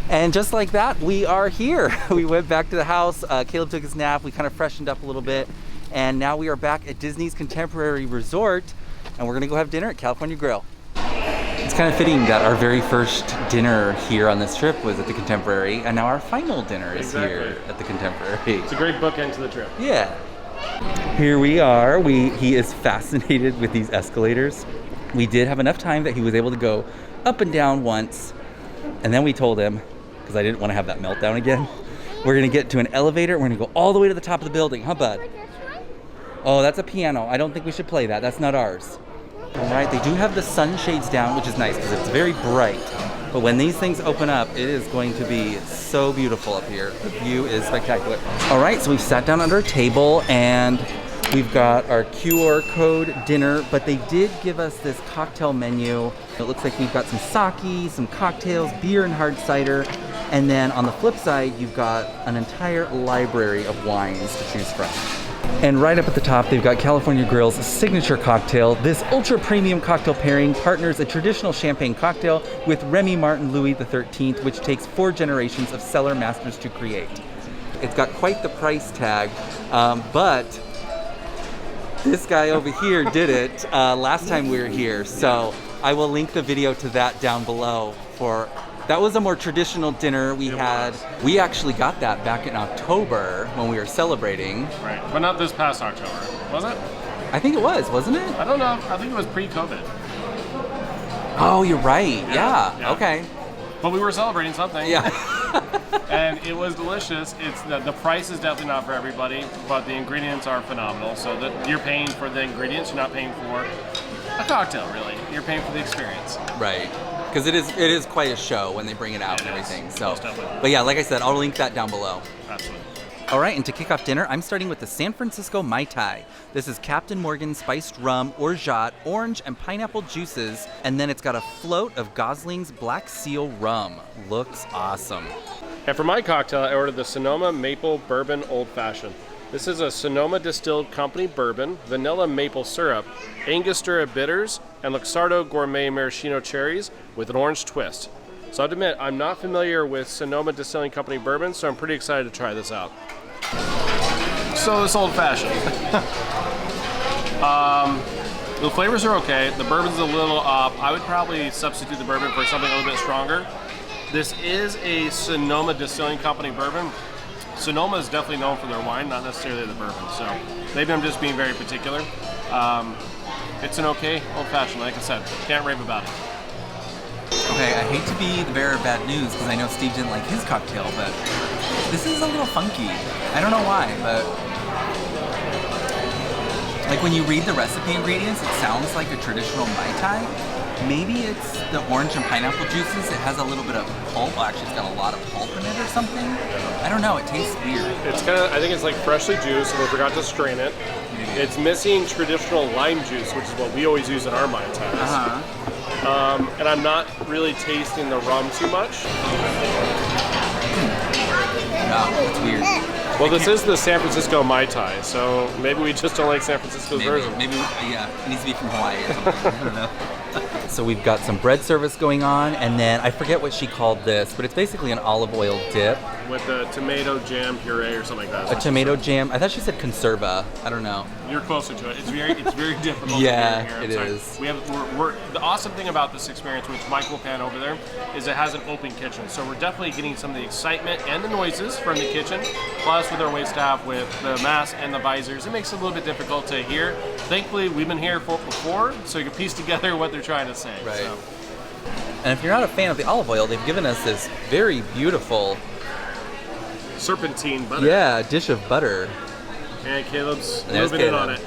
And just like that, we are here. We went back to the house. Caleb took his nap. We kind of freshened up a little bit. And now we are back at Disney's Contemporary Resort. And we're gonna go have dinner at California Grill. It's kind of fitting that our very first dinner here on this trip was at the Contemporary. And now our final dinner is here at the Contemporary. It's a great bookend to the trip. Yeah. Here we are. He is fascinated with these escalators. We did have enough time that he was able to go up and down once. And then we told him, because I didn't want to have that meltdown again, we're going to get to an elevator. We're going to go all the way to the top of the building. Huh, bud? Oh, that's a piano. I don't think we should play that. That's not ours. All right, they do have the sunshades down, which is nice because it's very bright. But when these things open up, it is going to be so beautiful up here. The view is spectacular. All right, so we've sat down under a table and we've got our QR code dinner, but they did give us this cocktail menu. It looks like we've got some sake, some cocktails, beer and hard cider. And then on the flip side, you've got an entire library of wines to choose from. And right up at the top, they've got California Grill's signature cocktail. This ultra premium cocktail pairing partners a traditional champagne cocktail with Remy Martin Louis XIII, which takes 4 generations of cellar masters to create. It's got quite the price tag, but this guy over here did it last time we were here. So I will link the video to that down below. That was a more traditional dinner we had. We actually got that back in October when we were celebrating. Right, but not this past October, was it? I think it was, wasn't it? I don't know. I think it was pre-COVID. Oh, you're right. Yeah. Okay. But we were celebrating something. Yeah. And it was delicious. It's the price is definitely not for everybody, but the ingredients are phenomenal. So that you're paying for the ingredients, you're not paying for a cocktail, really. You're paying for the experience. Right. Because it is quite a show when they bring it out and everything. So, but yeah, like I said, I'll link that down below. Absolutely. All right, and to kick off dinner, I'm starting with the San Francisco Mai Tai. This is Captain Morgan spiced rum, orgeat, orange, and pineapple juices, and then it's got a float of Gosling's Black Seal rum. Looks awesome. And for my cocktail, I ordered the Sonoma Maple Bourbon Old Fashioned. This is a Sonoma Distilled Company bourbon, vanilla maple syrup, Angostura bitters, and Luxardo Gourmet Maraschino cherries with an orange twist. So I have to admit, I'm not familiar with Sonoma Distilling Company bourbon, so I'm pretty excited to try this out. So this old fashioned. The flavors are okay. The bourbon's a little up. I would probably substitute the bourbon for something a little bit stronger. This is a Sonoma Distilling Company bourbon. Sonoma is definitely known for their wine, not necessarily the bourbon. So they've been just being very particular. It's an okay old-fashioned, like I said. Can't rave about it. Okay, I hate to be the bearer of bad news because I know Steve didn't like his cocktail, but this is a little funky. I don't know why, but like when you read the recipe ingredients, it sounds like a traditional Mai Tai. Maybe it's the orange and pineapple juices. It has a little bit of pulp. Well, actually, it's got a lot of pulp in it or something. I don't know. It tastes weird. It's kind of, I think it's like freshly juiced, and we forgot to strain it. It's missing traditional lime juice, which is what we always use in our Mai Tais. And I'm not really tasting the rum too much. No, it's weird. Well, this is the San Francisco Mai Tai, so maybe we just don't like San Francisco's version. Maybe, yeah, it needs to be from Hawaii or something. I don't know. So we've got some bread service going on, and then I forget what she called this, but it's basically an olive oil dip. With a tomato jam puree or something like that. A tomato jam. I thought she said conserva. I don't know. You're closer to it. It's very difficult. Yeah, to it is. We're the awesome thing about this experience, which Mike will pan over there, is it has an open kitchen. So we're definitely getting some of the excitement and the noises from the kitchen, plus with our waitstaff with the masks and the visors. It makes it a little bit difficult to hear. Thankfully, we've been here before, so you can piece together what they're trying to say. Right. So. And if you're not a fan of the olive oil, they've given us this very beautiful serpentine butter. Yeah, dish of butter. And Caleb's moving in on it.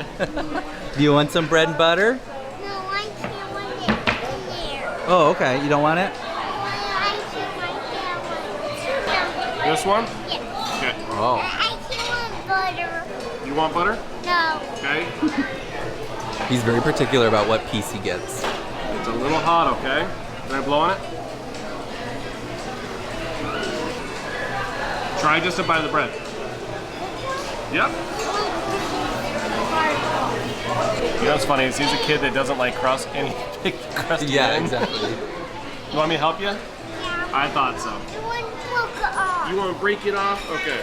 Do you want some bread and butter? No, I can't want it in there. Oh, okay. You don't want it? This one? Yes. Okay. Oh. I can't want butter. You want butter? No. Okay. He's very particular about what piece he gets. It's a little hot, okay? Can I blow on it? Try just a bite of the bread. Yep. You know what's funny is he's a kid that doesn't like crust, and he picked crust. Yeah, exactly. You want me to help you? Yeah. I thought so. You want to poke it off. You want to break it off? Okay.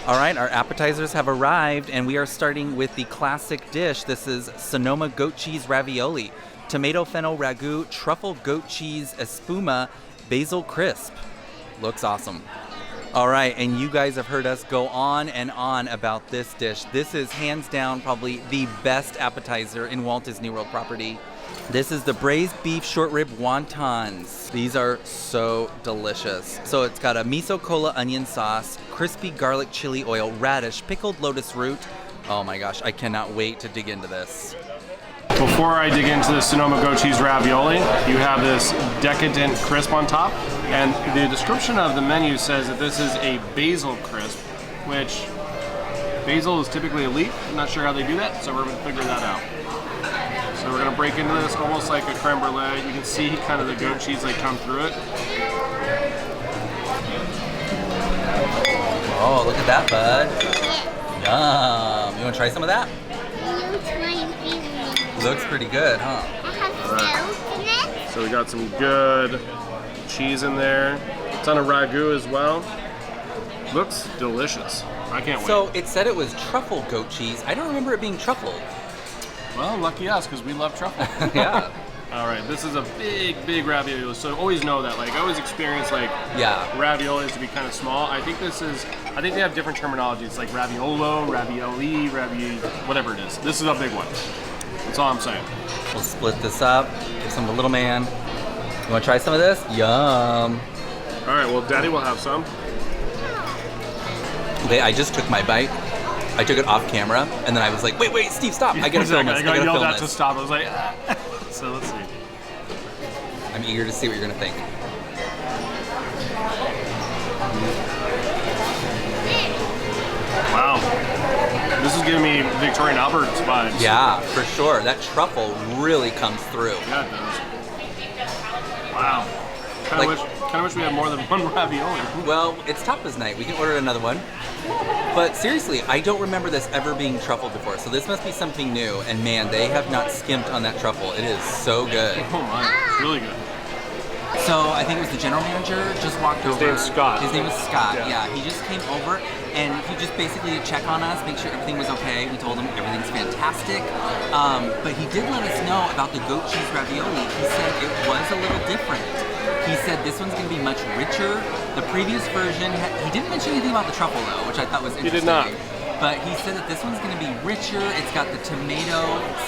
All right, our appetizers have arrived, and we are starting with the classic dish. This is Sonoma goat cheese ravioli, tomato fennel ragu, truffle goat cheese espuma, basil crisp. Looks awesome. All right, and you guys have heard us go on and on about this dish. This is hands down probably the best appetizer in Walt Disney World property. This is the braised beef short rib wontons. These are so delicious. So it's got a miso cola onion sauce, crispy garlic chili oil, radish, pickled lotus root. Oh my gosh, I cannot wait to dig into this. Before I dig into the Sonoma goat cheese ravioli, you have this decadent crisp on top, and the description of the menu says that this is a basil crisp, which basil is typically a leaf. I'm not sure how they do that, so we're going to figure that out. So we're going to break into this almost like a creme brulee. You can see kind of the goat cheese like come through it. Oh, look at that, bud. Yum. You want to try some of that? You try and eat it. Looks pretty good, huh? I have milk in it. So we got some good cheese in there. A ton of ragu as well. Looks delicious. I can't wait. So it said it was truffle goat cheese. I don't remember it being truffle. Well, lucky us, because we love truffle. Yeah. All right, this is a big ravioli. So always know that. Like I always experience like Yeah. raviolis to be kind of small. I think they have different terminology. It's like raviolo, ravioli, whatever it is. This is a big one. That's all I'm saying. We'll split this up. Give some to little man. You want to try some of this? Yum. All right, well, Daddy will have some. Okay, I just took my bite. I took it off camera, and then I was like, wait, Steve, stop. I gotta film this. I got yelled at to stop. I was like, so let's see. I'm eager to see what you're gonna think. Wow. This is giving me Victorian Albert vibes. Yeah, for sure. That truffle really comes through. Yeah, it does. Wow. Kind of wish we had more than one ravioli. Well, it's tapas night. We can order another one. But seriously, I don't remember this ever being truffled before, so this must be something new. And man, they have not skimped on that truffle. It is so good. Oh my, it's really good. So I think it was the general manager just walked over. His name's Scott. His name was Scott, Yeah. yeah. He just came over and he just basically to check on us, make sure everything was okay. We told him everything's fantastic. But he did let us know about the goat cheese ravioli. He said it was a little different. He said this one's going to be much richer. The previous version, he didn't mention anything about the truffle though, which I thought was interesting. He did not. But he said that this one's going to be richer. It's got the tomato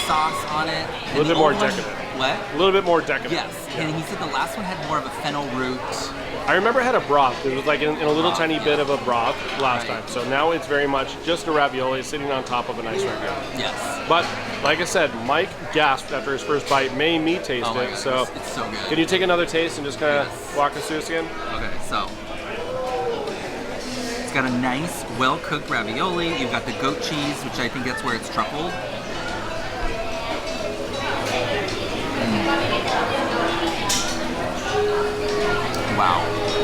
sauce on it. A little bit more decadent. What? A little bit more decadent. Yes. Yeah. And he said the last one had more of a fennel root. I remember it had a broth. It was like in a little tiny bit of a broth last Right. time. So now it's very much just a ravioli sitting on top of a nice ravioli. Yes. But like I said, Mike gasped after his first bite, made me taste Oh my it. gosh, So it's so good. can you take another taste and just kind of Yes. walk us through this again? Okay, so it's got a nice, well-cooked ravioli. You've got the goat cheese, which I think that's where it's truffled. Wow,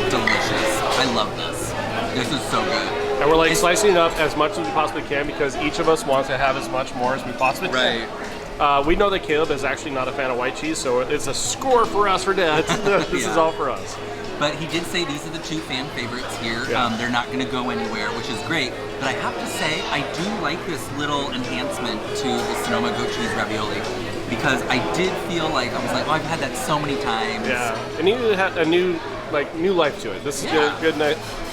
delicious. I love this. This is so good. And we're like slicing it up as much as we possibly can because each of us wants to have as much more as we possibly can. We know that Caleb is actually not a fan of white cheese, so it's a score for us for dads. This is all for us. But he did say these are the two fan favorites here. Yeah. They're not going to go anywhere, which is great. But I have to say, I do like this little enhancement to the Sonoma goat cheese ravioli because I did feel like I was like, oh, I've had that so many times. Yeah, it needed to have a new life to it. This is good.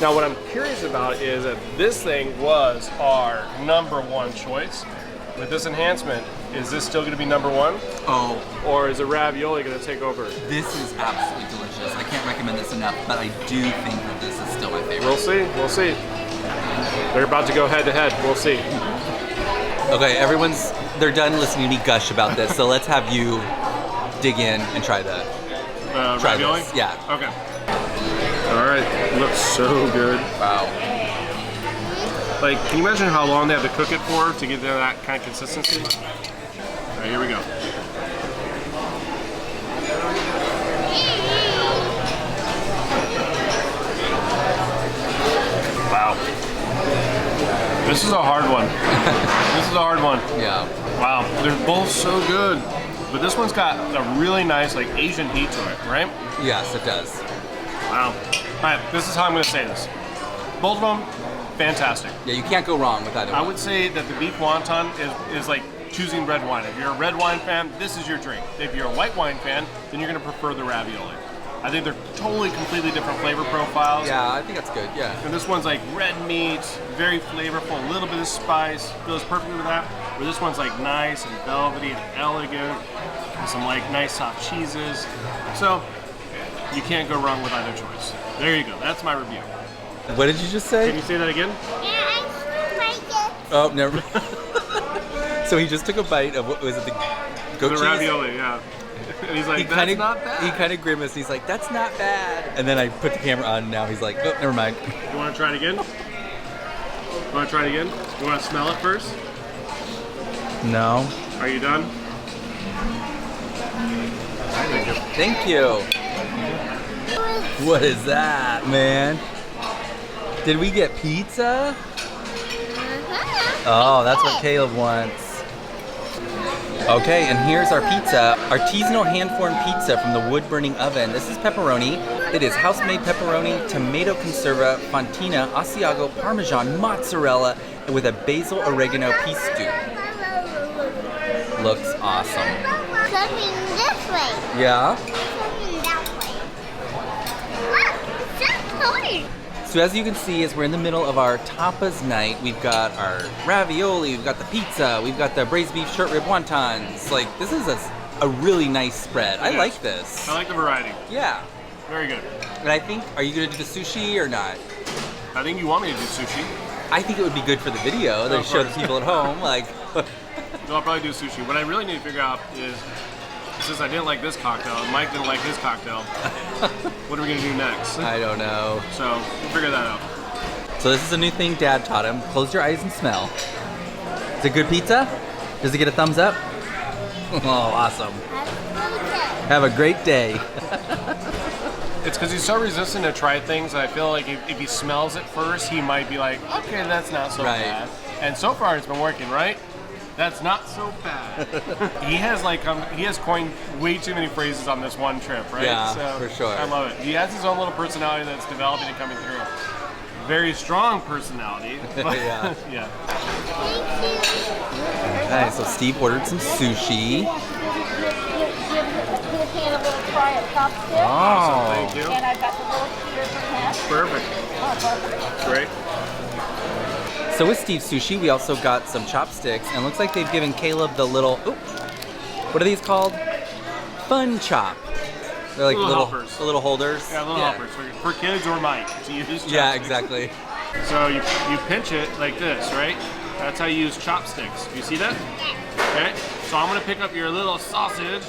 Now, what I'm curious about is that this thing was our #1 choice. With this enhancement, is this still going to be #1? Oh, Or is a ravioli going to take over? this is absolutely delicious. I can't recommend this enough, but I do think that this is still my favorite. We'll see. We'll see. They're about to go head to head. We'll see. Okay, they're done listening to me gush about this, so let's have you dig in and try Ravioli? this. Yeah. Okay. All right. Looks so good. Wow. Like, can you imagine how long they have to cook it for to get to that kind of consistency? All right, here we go. Wow. This is a hard one. This is a hard one. Yeah. Wow. They're both so good. But this one's got a really nice, like, Asian heat to it, right? Yes, it does. Wow. All right, this is how I'm going to say this. Both of them, fantastic. Yeah, you can't go wrong with either I one. would say that the beef wonton is like choosing red wine. If you're a red wine fan, this is your drink. If you're a white wine fan, then you're going to prefer the ravioli. I think they're totally, completely different flavor profiles. Yeah, I think that's good, yeah. And this one's like red meat, very flavorful, a little bit of spice, goes perfectly with that. Where this one's like nice and velvety and elegant, with some like nice soft cheeses. So, you can't go wrong with either choice. There you go, that's my review. What did you just Can say? you say that again? Yeah, I like it. Oh, never. So he just took a bite of, what was it, the goat The cheese? ravioli, yeah. And he's like, that's not bad. He kind of grimaced. He's like, that's not bad. And then I put the camera on and now he's like, oh, never mind. You want to try it again? You want to try it again? You want to smell it first? No. Are you done? Thank you. What is that, man? Did we get pizza? Oh, that's what Caleb wants. Okay, and here's our pizza. Artisanal hand-formed pizza from the wood-burning oven. This is pepperoni. It is house-made pepperoni, tomato conserva, fontina, Asiago, Parmesan, mozzarella, and with a basil oregano peas stew. Looks awesome. Coming this way. Yeah? Coming that way. Look, it's so hard. So as you can see, as we're in the middle of our tapas night, we've got our ravioli, we've got the pizza, we've got the braised beef short rib wontons. Like, this is a really nice spread. I Yes. like this. I like the variety. Yeah. Very good. And I think, are you gonna do the sushi or not? I think you want me to do sushi. I think it would be good for the video to Of show the course. people at home, like, So I'll probably do sushi. What I really need to figure out is, since I didn't like this cocktail, and Mike didn't like his cocktail, what are we gonna do next? I don't know. So we'll figure that out. So this is a new thing Dad taught him. Close your eyes and smell. Is it good pizza? Does it get a thumbs up? Oh, awesome. Have a great day. It's because he's so resistant to try things. I feel like if he smells it first, he might be like, okay, that's not so Right. bad. And so far, it's been working, right? That's not so bad. he has coined way too many phrases on this one trip, right? Yeah, for sure. I love it. He has his own little personality that's developing and coming through. Very strong personality. But, Yeah. yeah. Okay, so Steve ordered some sushi. Give Hannibal a try at chopstick. Oh. Thank you. And I've got the little spear for him. Perfect. Great. So with Steve's Sushi, we also got some chopsticks, and it looks like they've given Caleb the little, what are these called? Fun chop. They're like Little helpers. the little holders. Yeah, little helpers for kids or Mike to use. Yeah, chopsticks. exactly. So you pinch it like this, right? That's how you use chopsticks. Do you see that? Okay. So I'm gonna pick up your little sausage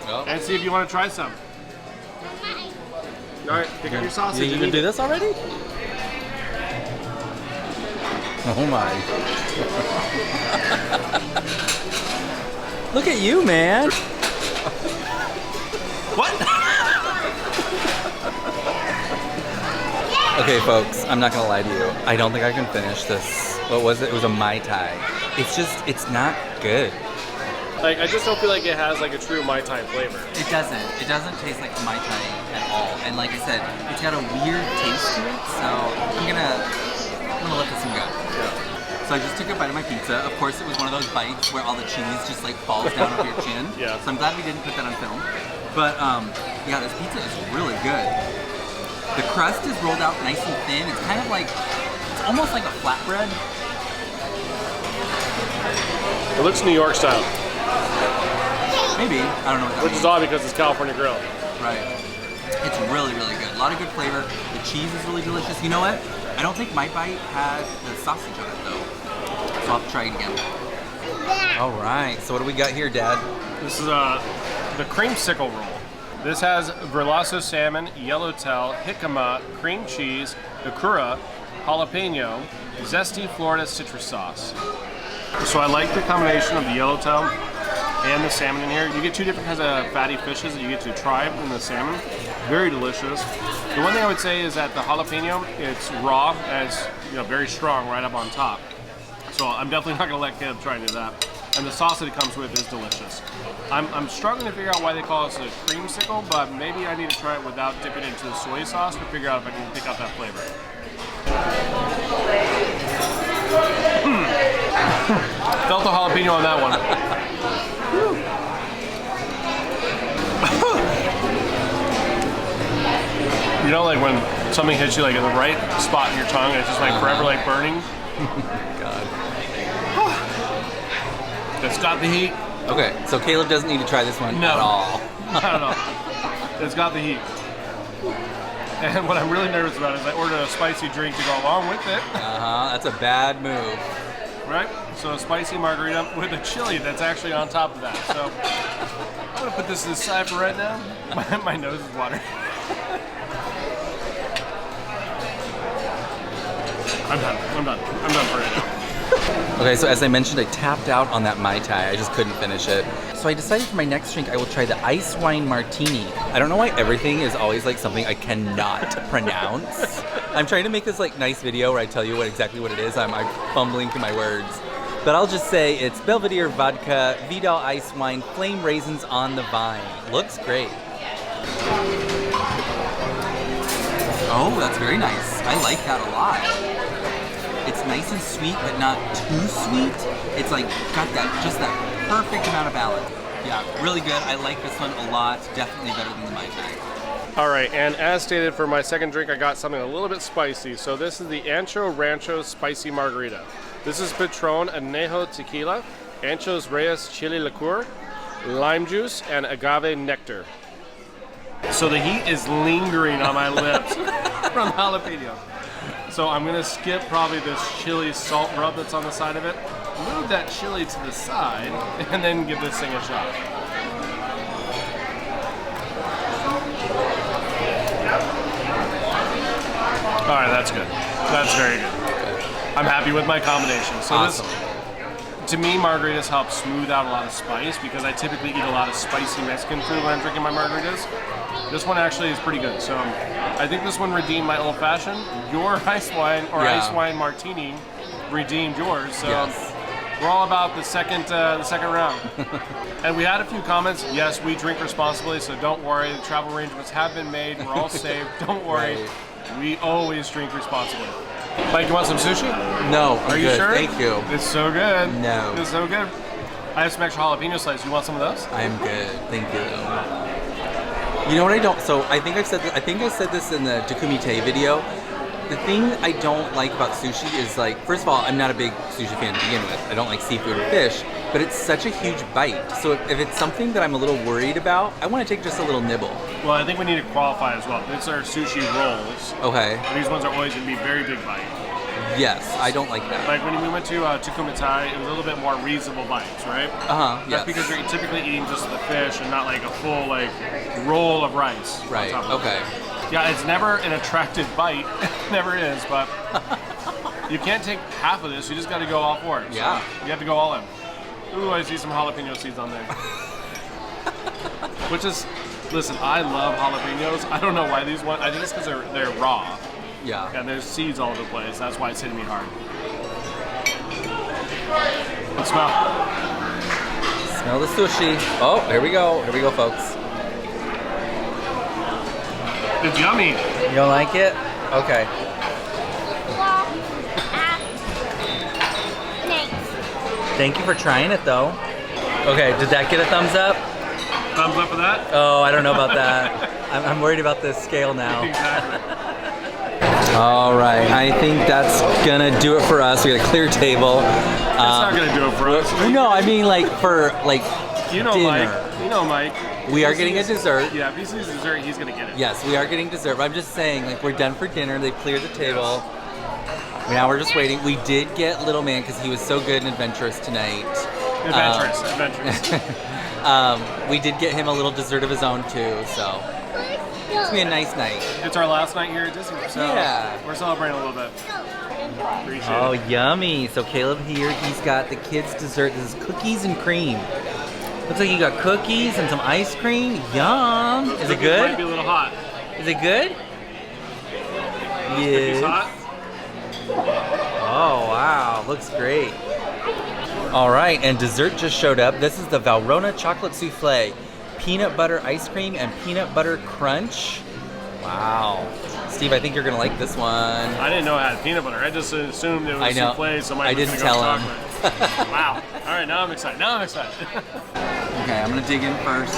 Oh. and see if you want to try some. All right, pick up your sausage. You and can eat do it. this already? Oh my. Look at you, man. What? Okay, folks, I'm not gonna lie to you. I don't think I can finish this. What was it? It was a Mai Tai. It's not good. Like I just don't feel like it has like a true Mai Tai flavor. It doesn't. It doesn't taste like Mai Tai at all. And like I said, it's got a weird taste to it. So I'm gonna let this one go. So I just took a bite of my pizza. Of course, it was one of those bites where all the cheese just like falls down over your chin. Yeah. So I'm glad we didn't put that on film. But yeah, this pizza is really good. The crust is rolled out nice and thin. It's kind of like, it's almost like a flatbread. It looks New York style, Maybe. I don't know what that which means. is odd because it's California Grill. Right. It's really, really good. A lot of good flavor. The cheese is really delicious. You know what? I don't think my bite had the sausage on it though. So I'll have to try it again. All right. So what do we got here, Dad? This is the Creamsicle Roll. This has Verlasso salmon, yellowtail, jicama, cream cheese, ikura, jalapeno, zesty Florida citrus sauce. So I like the combination of the yellowtail and the salmon in here. You get two different kinds of fatty fishes that you get to try in the salmon. Very delicious. The one thing I would say is that the jalapeno, it's raw and it's very strong right up on top. So I'm definitely not gonna let Caleb try any of that. and the sauce that it comes with is delicious. I'm struggling to figure out why they call this a creamsicle, but maybe I need to try it without dipping it into the soy sauce to figure out if I can pick out that flavor. Felt the jalapeno on that one. You know, like when something hits you like in the right spot in your tongue, and it's just like forever like burning. God. It's got the heat. Okay, so Caleb doesn't need to try this one at all. Not at all. It's got the heat. And what I'm really nervous about is I ordered a spicy drink to go along with it. That's a bad move. Right? So a spicy margarita with a chili that's actually on top of that. So I'm gonna put this aside for right now. My nose is watering. I'm done for right now. Okay, so as I mentioned, I tapped out on that Mai Tai. I just couldn't finish it. So I decided for my next drink, I will try the Ice Wine Martini. I don't know why everything is always like something I cannot pronounce. I'm trying to make this like nice video where I tell you exactly what it is. I'm fumbling through my words. But I'll just say it's Belvedere Vodka, Vidal Ice Wine, Flame Raisins on the Vine. Looks great. Oh, that's very nice. I like that a lot. It's nice and sweet, but not too sweet. It's like got just that perfect amount of balance. Yeah, really good. I like this one a lot. Definitely better than the Mai Tai. All right, and as stated for my second drink, I got something a little bit spicy. So this is the Ancho Rancho Spicy Margarita. This is Patron Añejo Tequila, Anchos Reyes Chili Liqueur, lime juice, and agave nectar. So the heat is lingering on my lips from jalapeno. So I'm gonna skip probably this chili salt rub that's on the side of it, move that chili to the side, and then give this thing a shot. All right, that's good. That's very good. I'm happy with my combination. So awesome. This, to me, margaritas help smooth out a lot of spice because I typically eat a lot of spicy Mexican food when I'm drinking my margaritas. This one actually is pretty good. So I think this one redeemed my old fashioned. Your ice wine or ice wine martini redeemed yours. So yes. We're all about the second round. And we had a few comments. Yes, we drink responsibly, so don't worry. The travel arrangements have been made. We're all safe. Don't worry. Right. We always drink responsibly. Mike, you want some sushi? No, Are you good. sure? Thank you. It's so good. No. It's so good. I have some extra jalapeno slices. You want some of those? I'm good. Thank you. You know what I don't? So I think I said this in the Takumi-Tei video. The thing I don't like about sushi is like, first of all, I'm not a big sushi fan to begin with. I don't like seafood or fish, but it's such a huge bite. So if it's something that I'm a little worried about, I want to take just a little nibble. Well, I think we need to qualify as well. These are sushi rolls. Okay. And these ones are always going to be very big bite. Yes, I don't like that. Like when we went to Takumi-Tei, it was a little bit more reasonable bites, right? Yes. That's because you're typically eating just the fish and not like a full like roll of rice. Right. On top of Okay. it. Yeah, it's never an attractive bite. It never is, but you can't take half of this. You just got to go all for it. So yeah. You have to go all in. Ooh, I see some jalapeno seeds on there. Which is, listen, I love jalapenos. I don't know why these ones. I think it's because they're raw. Yeah. And there's seeds all over the place. That's why it's hitting me hard. Let's smell. Smell the sushi. Oh, here we go. Here we go, folks. It's yummy. You don't like it? Okay. Thank you for trying it, though. Okay, did that get a thumbs up? Thumbs up for that? Oh, I don't know about that. I'm worried about this scale now. Exactly. All right, I think that's gonna do it for us. We got a clear table. It's not gonna do it for us. No, I mean like for like you know, dinner. Mike. You know, Mike. We are getting a dessert. Yeah, if he sees dessert, he's gonna get it. Yes, we are getting dessert. But I'm just saying, like, we're done for dinner. They cleared the table. Now we're just waiting. We did get Little Man because he was so good and adventurous tonight. Adventurous. We did get him a little dessert of his own too, so it's gonna be a nice night. It's our last night here at Disney World, so yeah. We're celebrating a little bit. Appreciate Oh, it. yummy! So Caleb here, he's got the kids' dessert. This is cookies and cream. Looks like you got cookies and some ice cream. Yum! Is it good? Might be a little hot. Is it good? Cookies Yes. hot? Oh wow, looks great. All right, and dessert just showed up. This is the Valrhona chocolate souffle, peanut butter ice cream and peanut butter crunch. Wow. Steve, I think you're gonna like this one. I didn't know it had peanut butter. I just assumed it was souffle, so I didn't tell him. Wow. All right, now I'm excited. Okay, I'm gonna dig in first.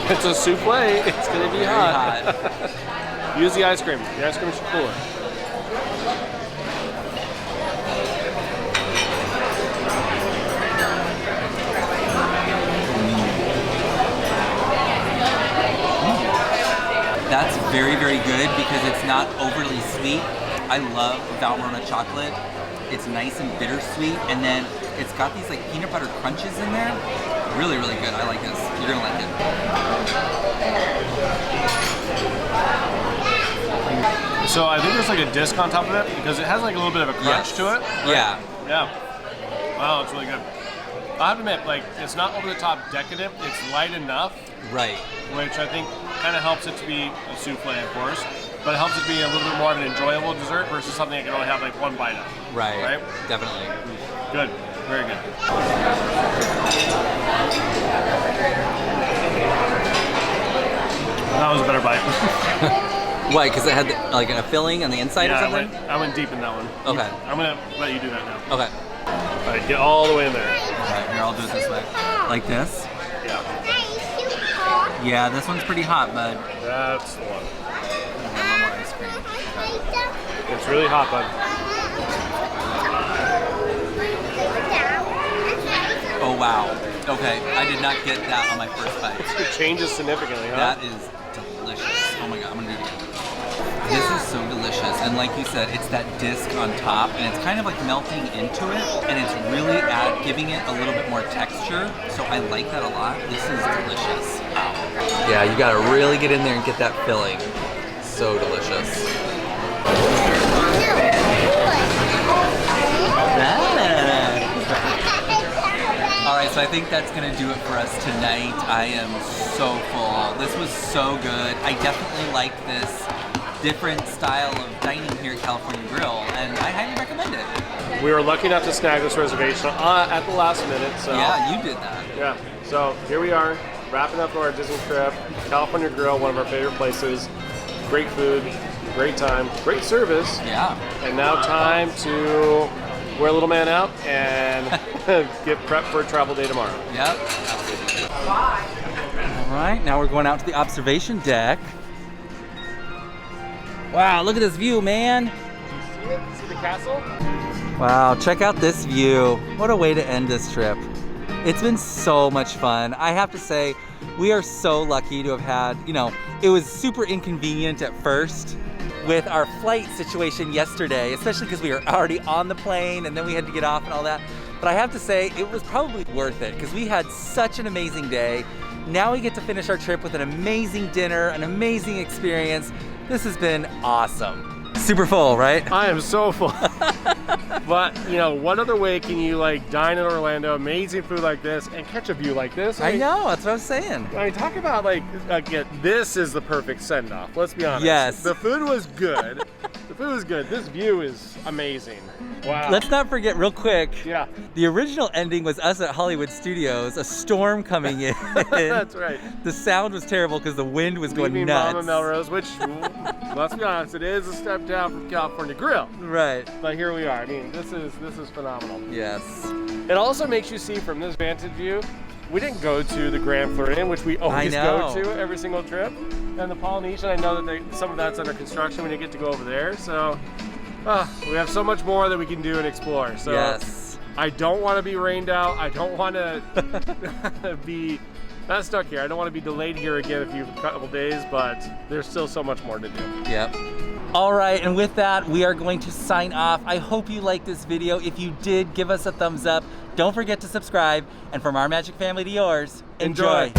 It's a souffle. It's gonna be hot. Use the ice cream. The ice cream should cool it. That's very, very good because it's not overly sweet. I love Valrhona chocolate. It's nice and bittersweet, and then it's got these like peanut butter crunches in there. Really, really good. I like this. You're gonna like it. So I think there's like a disc on top of it because it has like a little bit of a crunch to it. Right? Yeah. Yeah. Wow, it's really good. I have to admit, like, it's not over the top decadent. It's light enough. Right. Which I think kind of helps it to be a souffle, of course, but it helps it be a little bit more of an enjoyable dessert versus something you can only have like one bite of. Right. Definitely. Good. Very good. That was a better bite. Why? Because it had like a filling on the inside or something? I went deep in that one. Okay. I'm going to let you do that now. Okay. All right, get all the way in there. Okay, here, I'll do it this way. Like this? Yeah. Yeah, this one's pretty hot, bud. That's the one. A little more ice cream. Okay. It's really hot, bud. Oh, wow. Okay, I did not get that on my first bite. It changes significantly, huh? That is delicious. Oh my god, I'm gonna do it again. This is so delicious, and like you said, it's that disc on top, and it's kind of like melting into it, and it's really giving it a little bit more texture, so I like that a lot. This is delicious. Wow. Yeah, you gotta really get in there and get that filling. So delicious. All right, so I think that's gonna do it for us tonight. I am so full. This was so good. I definitely like this different style of dining here at California Grill, and I highly recommend it. We were lucky enough to snag this reservation at the last minute. So yeah, you did that. Yeah, so here we are, wrapping up our Disney trip. California Grill, one of our favorite places. Great food, great time, great service. Yeah. And now time to wear a little man out and get prepped for a travel day tomorrow. Yep. All right, now we're going out to the observation deck. Wow, look at this view, man. See it? See the castle? Wow, check out this view. What a way to end this trip. It's been so much fun. I have to say, we are so lucky to have had, it was super inconvenient at first with our flight situation yesterday, especially because we were already on the plane and then we had to get off and all that. But I have to say, it was probably worth it because we had such an amazing day. Now we get to finish our trip with an amazing dinner, an amazing experience. This has been awesome. Super full, right? I am so full. But, what other way can you dine in Orlando, amazing food like this, and catch a view like this? I know, that's what I'm saying. I mean, talk about this is the perfect send-off. Let's be honest. Yes. The food was good. The food was good. This view is amazing. Wow. Let's not forget real quick. Yeah. The original ending was us at Hollywood Studios, a storm coming in. That's right. The sound was terrible because the wind was going Leaving nuts. Mama Melrose, which, let's be honest, it is a step down from California Grill. Right. But here we are. I mean, this is phenomenal. Yes. It also makes you see from this vantage view, we didn't go to the Grand Floridian, which we always go to every single trip. And the Polynesian, I know that some of that's under construction. We didn't get to go over there. So we have so much more that we can do and explore. So yes. I don't want to be rained out. I don't want to be not stuck here. I don't want to be delayed here again a couple days, but there's still so much more to do. Yep. All right, and with that, we are going to sign off. I hope you liked this video. If you did, give us a thumbs up. Don't forget to subscribe. And from our magic family to yours, enjoy.